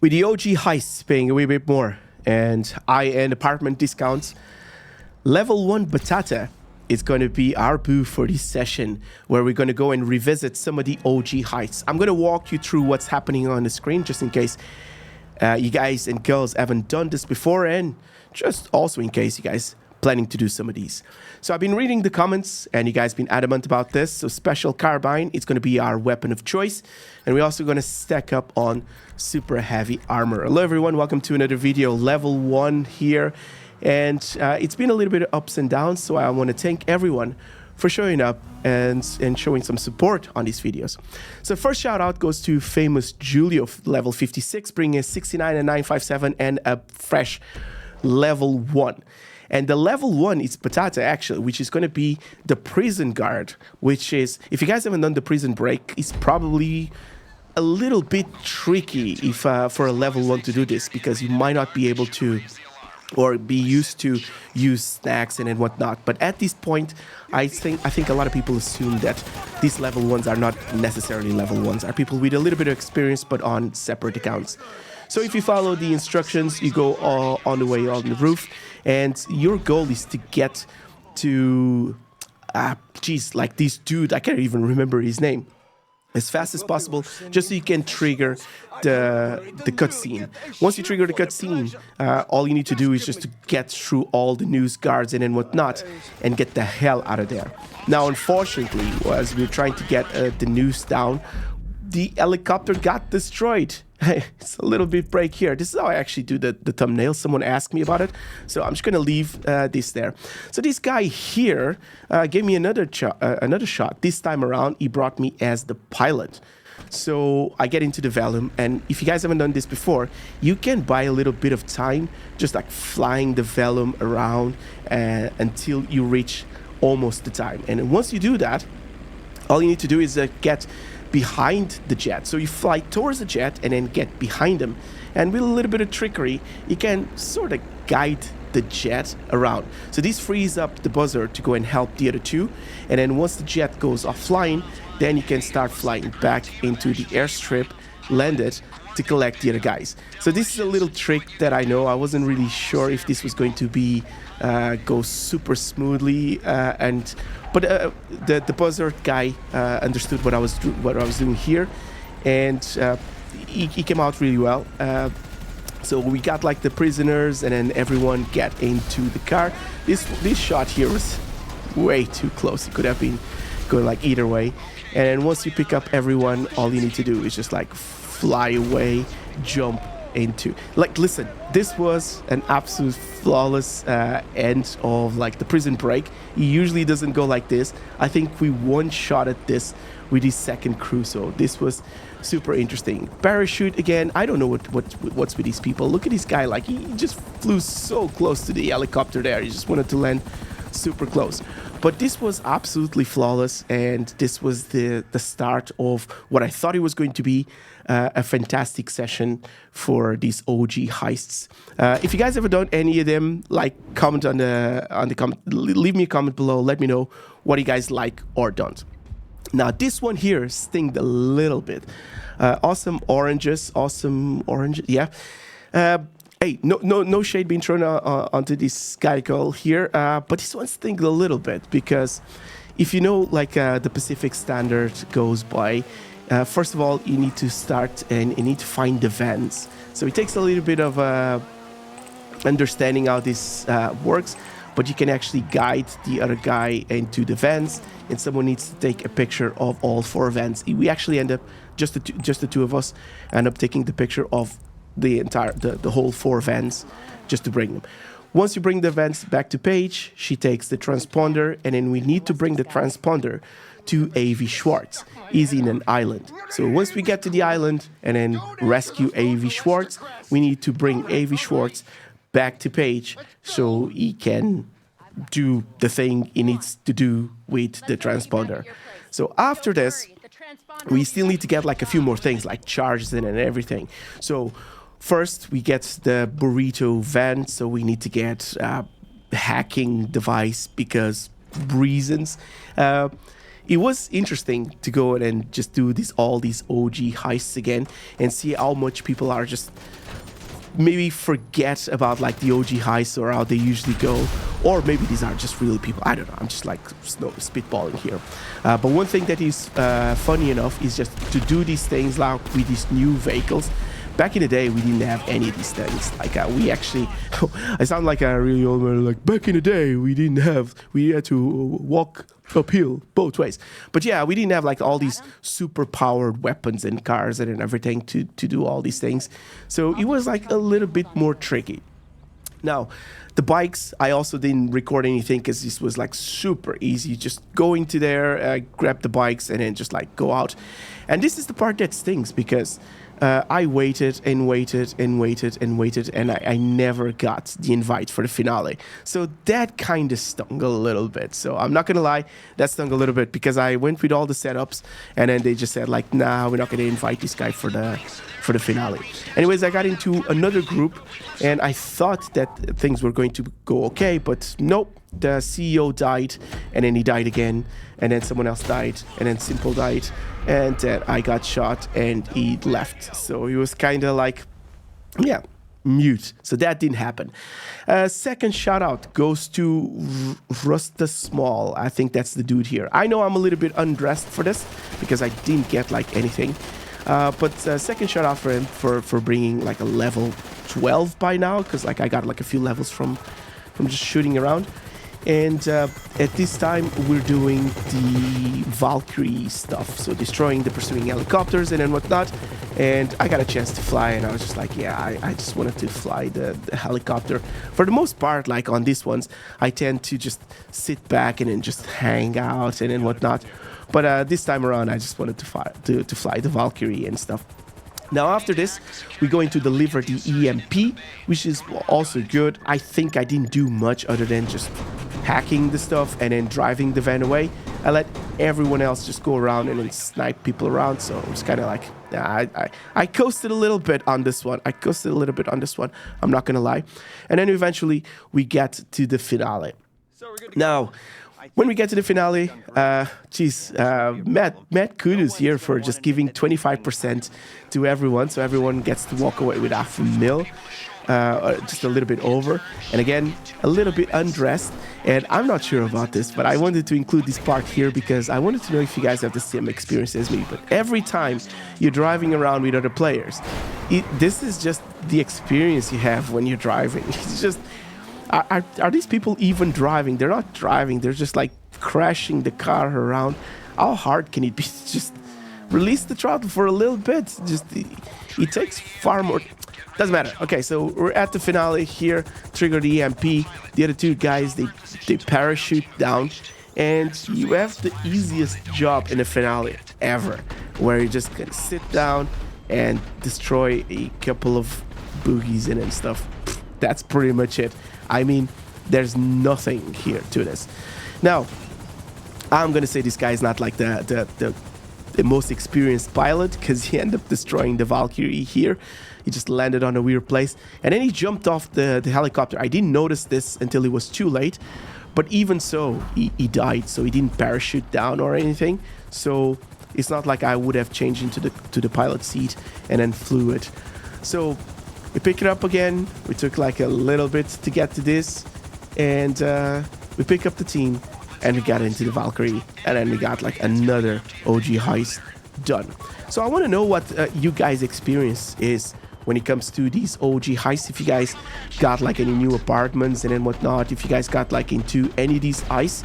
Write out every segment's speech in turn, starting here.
With the OG Heists paying a wee bit more and high-end apartment discounts, Level 1 Batata is going to be our booth for this session, where we're going to go and revisit some of the OG Heists. I'm going to walk you through what's happening on the screen, just in case you guys and girls haven't done this before, and just also in case you guys planning to do some of these. So I've been reading the comments, and you guys been adamant about this. So special carbine, it's going to be our weapon of choice, and we're also going to stack up on super heavy armor. Hello everyone, welcome to another video. Level 1 here, and it's been a little bit of ups and downs, so I want to thank everyone for showing up and showing some support on these videos. So first shout out goes to famous Julio, level 56, bringing a 69 and 957 and a fresh level 1. And the level 1 is Batata, actually, which is going to be the prison guard, which is, if you guys haven't done the prison break, it's probably a little bit tricky if for a level 1 to do this, because you might not be able to or be used to use snacks and whatnot. But at this point, I think a lot of people assume that these level 1s are not necessarily level 1s, are people with a little bit of experience but on separate accounts. So if you follow the instructions, you go on the way on the roof, and your goal is to get to, like this dude, I can't even remember his name, as fast as possible, just so you can trigger the cutscene. Once you trigger the cutscene, all you need to do is just to get through all the news guards and whatnot, and get the hell out of there. Now, unfortunately, as we're trying to get the news down, the helicopter got destroyed. It's a little bit break here. This is how I actually do the thumbnail. Someone asked me about it, so I'm just gonna leave this there. So this guy here gave me another shot. This time around, he brought me as the pilot. So I get into the Velum, and if you guys haven't done this before, you can buy a little bit of time, just like flying the Velum around until you reach almost the time. And once you do that, all you need to do is get behind the jet. So you fly towards the jet and then get behind them, and with a little bit of trickery you can sort of guide the jet around. So this frees up the buzzer to go and help the other two, and then once the jet goes offline, then you can start flying back into the airstrip, land it to collect the other guys. So this is a little trick that I know. I wasn't really sure if this was going to be go super smoothly, but the buzzard guy understood what I was doing here, and he came out really well. So we got like the prisoners, and then everyone get into the car. This shot here was way too close. It could have been going like either way. And then once you pick up everyone, all you need to do is just like fly away, jump into, like, listen, this was an absolute flawless end of like the prison break. He usually doesn't go like this. I think we one-shotted this with his second crew, so this was super interesting. Parachute again. I don't know what's with these people. Look at this guy, like he just flew so close to the helicopter there. He just wanted to land super close. But this was absolutely flawless, and this was the start of what I thought it was going to be a fantastic session for these OG heists. If you guys ever done any of them, like, comment on the comment, leave me a comment below. Let me know what you guys like or don't. Now this one here stinged a little bit. Awesome oranges, yeah. Hey, no shade being thrown onto this guy girl here, but this one stings a little bit, because if you know, like, the Pacific Standard goes by, first of all, you need to start and you need to find the vents. So it takes a little bit of understanding how this works, but you can actually guide the other guy into the vents, and someone needs to take a picture of all 4 vents. We actually end up, just the two of us, end up taking the picture of the whole 4 vents, just to bring them. Once you bring the vents back to Paige, she takes the transponder, and then we need to bring the transponder to A.V. Schwartz. He's in an island. So once we get to the island and then rescue A.V. Schwartz, we need to bring A.V. Schwartz back to Paige so he can do the thing he needs to do with the transponder. So after this, we still need to get like a few more things, like charges and everything. So first we get the burrito van, so we need to get hacking device because reasons. it was interesting to go and just do all these OG heists again and see how much people are just maybe forget about like the OG heists or how they usually go, or maybe these are just real people. I don't know. I'm just like spitballing here. But one thing that is funny enough is just to do these things like with these new vehicles. Back in the day, we didn't have any of these things. Like we actually, I sound like a really old man. Like back in the day, we had to walk uphill both ways. But yeah, we didn't have like all these super powered weapons and cars and everything to do all these things. So it was like a little bit more tricky. Now, the bikes, I also didn't record anything because this was like super easy. Just go into there, grab the bikes, and then just like go out. And this is the part that stings because I waited and waited and waited and waited, and I never got the invite for the finale. So that kind of stung a little bit. So I'm not going to lie, that stung a little bit because I went with all the setups, and then they just said like, nah, we're not going to invite this guy for the finale. Anyways, I got into another group, and I thought that things were going to go okay, but nope. The CEO died, and then he died again, and then someone else died, and then Simple died, and then I got shot, and he left. So he was kind of like, yeah, mute. So that didn't happen. Second shout out goes to Rusta Small. I think that's the dude here. I know I'm a little bit undressed for this because I didn't get like anything. But second shout out for him for bringing like a level 12 by now, because like I got like a few levels from just shooting around. And at this time, we're doing the Valkyrie stuff, so destroying the pursuing helicopters and then whatnot. And I got a chance to fly, and I was just like, yeah, I just wanted to fly the helicopter. For the most part, like on these ones, I tend to just sit back and then just hang out and then whatnot. But this time around, I just wanted to fly the Valkyrie and stuff. Now after this, we're going to deliver the EMP, which is also good. I think I didn't do much other than just hacking the stuff and then driving the van away. I let everyone else just go around and then snipe people around. So it was kind of like, I coasted a little bit on this one. I'm not going to lie. And then eventually we get to the finale. Now, when we get to the finale, Matt kudos here for just giving 25% to everyone, so everyone gets to walk away with $500,000, just a little bit over. And again, a little bit undressed, and I'm not sure about this, but I wanted to include this part here because I wanted to know if you guys have the same experience as me. But every time you're driving around with other players, this is just the experience you have when you're driving. It's just... Are these people even driving? They're not driving. They're just like crashing the car around. How hard can it be? Just release the throttle for a little bit. Just it takes far more. Doesn't matter. Okay, so we're at the finale here. Trigger the EMP. The other two guys, they parachute down, and you have the easiest job in the finale ever, where you're just gonna sit down and destroy a couple of boogies and stuff. That's pretty much it. I mean, there's nothing here to this. Now, I'm gonna say this guy is not like the most experienced pilot because he ended up destroying the Valkyrie here. He just landed on a weird place, and then he jumped off the helicopter. I didn't notice this until it was too late, but even so, he died. So he didn't parachute down or anything. So it's not like I would have changed into the pilot seat and then flew it. So we pick it up again. We took like a little bit to get to this, and we pick up the team, and we got into the Valkyrie, and then we got like another OG heist done. So I want to know what you guys' experience is when it comes to these OG heists. If you guys got like any new apartments and then whatnot, if you guys got like into any of these heists,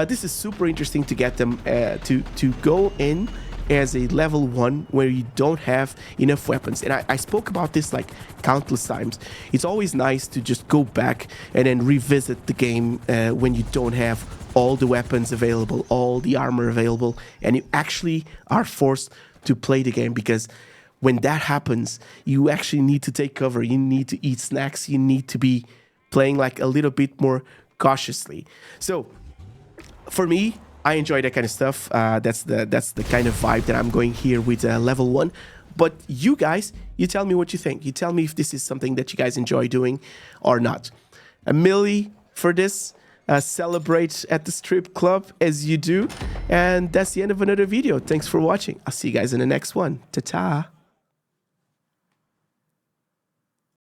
this is super interesting to get them to go in as a level 1 where you don't have enough weapons. And I spoke about this like countless times. It's always nice to just go back and then revisit the game when you don't have all the weapons available, all the armor available, and you actually are forced to play the game, because when that happens, you actually need to take cover, you need to eat snacks, you need to be playing like a little bit more cautiously. So for me, I enjoy that kind of stuff. That's the kind of vibe that I'm going here with level 1. But you guys, you tell me what you think. You tell me if this is something that you guys enjoy doing or not. $1 million for this. celebrate at the strip club as you do. And that's the end of another video. Thanks for watching. I'll see you guys in the next one. Ta-ta.